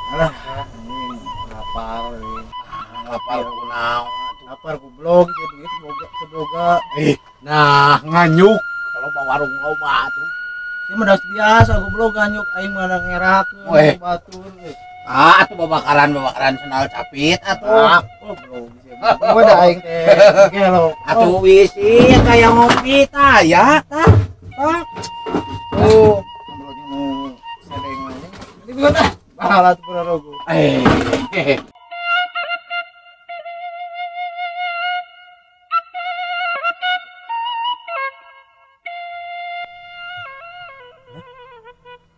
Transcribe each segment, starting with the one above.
Alah, anjing lapar euy. Lapar kunaon? Lapar goblok ieu duit boga. Nah nganyuk kalau bawa warung loba atuh. Ieu mah das biasa goblok nganyuk aing mah ngerakeun batur. Atuh babakaran sendal capit atuh. Goblok. Gua da aing teh gelo. Atuh wisi kayak ngopi tah ya tah. Tuh, gobloknya nu sedeng aja. Ini gua tah pahala tuh Prarogo.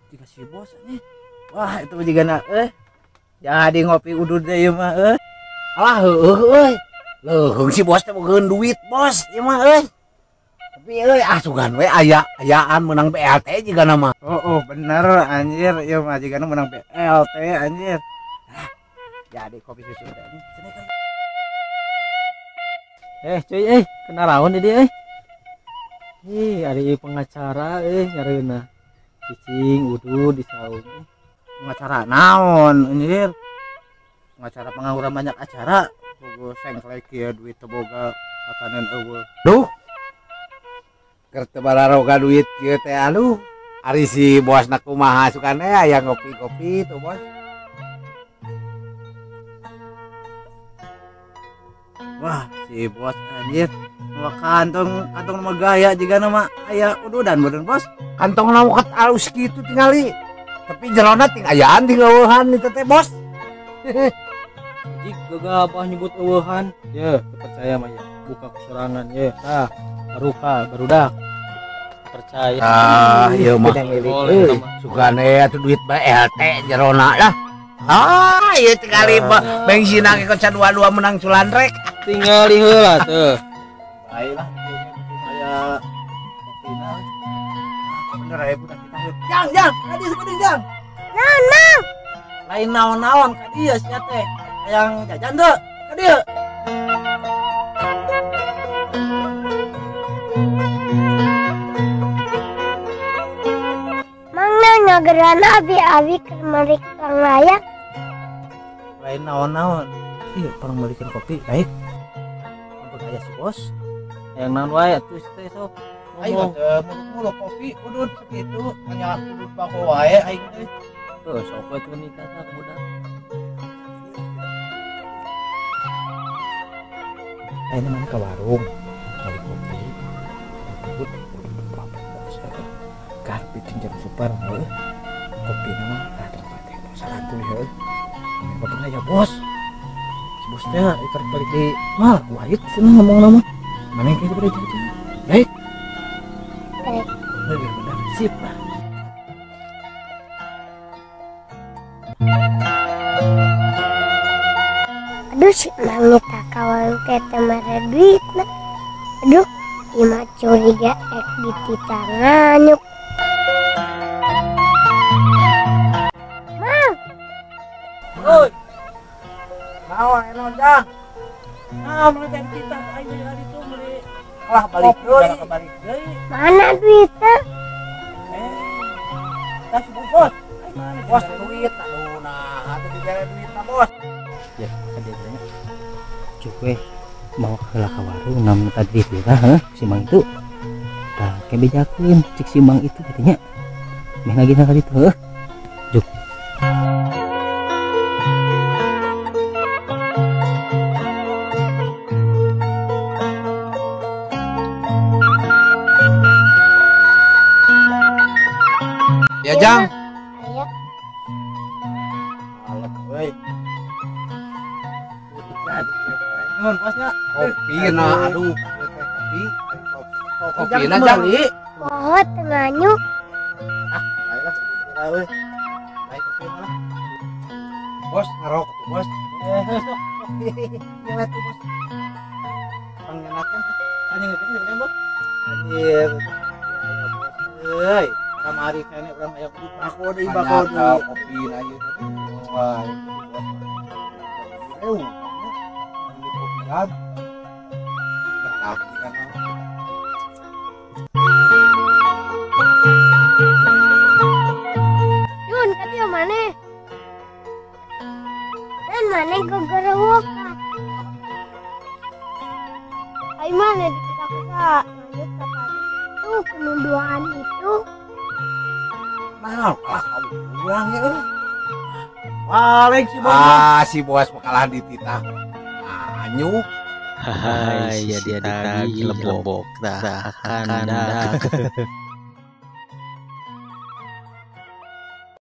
Jika si bos nih. Wah, itu juga na jadi ngopi udud deh ieu mah Alah heueuh euy. Leuheung si bos teh bogeun duit bos ieu mah euy. Tapi euy asugan we ayaan menang BLT juga nama. Oh bener anjir ieu mah jigana menang BLT anjir. Jadi kopi susu teh ini cenah kan. Cuy kena raon di dia ari pengacara nyareuna cicing udud di saung Pengacara naon anjir? Pengacara pengangguran banyak acara. Bogo sengklek ieu duit teu boga kakanen eueuh. Duh. Keur teu bararoga duit kieu teh aduh. Ari si bosna kumaha sukan aya ngopi-ngopi tuh bos. Wah, si bos anjir. Mau kantong mah gaya jigana mah aya ududan beureun bos. Kantong naukat alus kitu tingali. Tapi jelona ting ayaan ting eueuhan itu teh bos. jik gegabah nyebut eueuhan percaya mah ya buka kesorangan nah barudak percaya ieu mah sugane atuh duit BLT jerona lah. Ieu tingali bensinna ge koca 22 menang culandrek. Tingali heula teu. Baiklah aya kopina. Bener aya budak kita. Jang, kadi sekuding jang. Naon. Lain naon-naon ka dieu sia teh. Hayang jajan teu ka dieu. Mangna ngageran abi keur meriksa layak. Lain naon-naon. Ieu parang balikin kopi baik. Untuk aya si bos. Yang naon wae atuh teh sok. Ayo teh muluk kopi udud segitu hanya udud bako wae aing teh. Tuh sok we tuh nikah ka budak. Ayo mana ke warung beli kopi. Udud bos. Kan pinjam super heuh. Kopi mah ada teh bos 100 heuh. Betul ya bos. Si bos teh iker balik di mah wahid cenah ngomong-ngomong. Mana yang kita beri cerita? Baik. Benar sip lah. Aduh si mangnya tak kawan kete mere duitna. Aduh, ima curiga ek ditita nganyuk. Mang. Oi. Naon enon jang? Nah, mau jadi kita ayo hari itu beli. Lah balik deui. Mana duitnya? Tas bos. Bos duit aduh nah, atuh digere duit mah bos. Ya, kade tanya. Cukup mau heula ka warung namun tadi teh heuh si Mang itu. Tah kebejakeun cik si Mang itu katanya. Meh lagi na kali teh heuh. Juk. Ya jang. Ayo. Alat euy. Nuhun bosnya. Kopi na aduh. Kopi na Jangan jang. beli. Pohon nganyuk. Baiklah kita euy. Baik kopi mah. Bos ngarok tuh bos. Sok. Iya tuh bos. Pangenakan anjing itu bos. Anjir. Ya bos euy. Kamari kene urang aya bako deui bako deui. Kopi na ieu teh. Wah. Kopian. Betah kan. Yun, kati mana? Ayo mana di kita kusa lanjut ke tadi tuh penunduan itu. Nah, kalah kamu pulang ya. Paling si Bos. Si bos kalah di titah. Anyuk. Hai, ya dia ditagi lebok tak akan dah.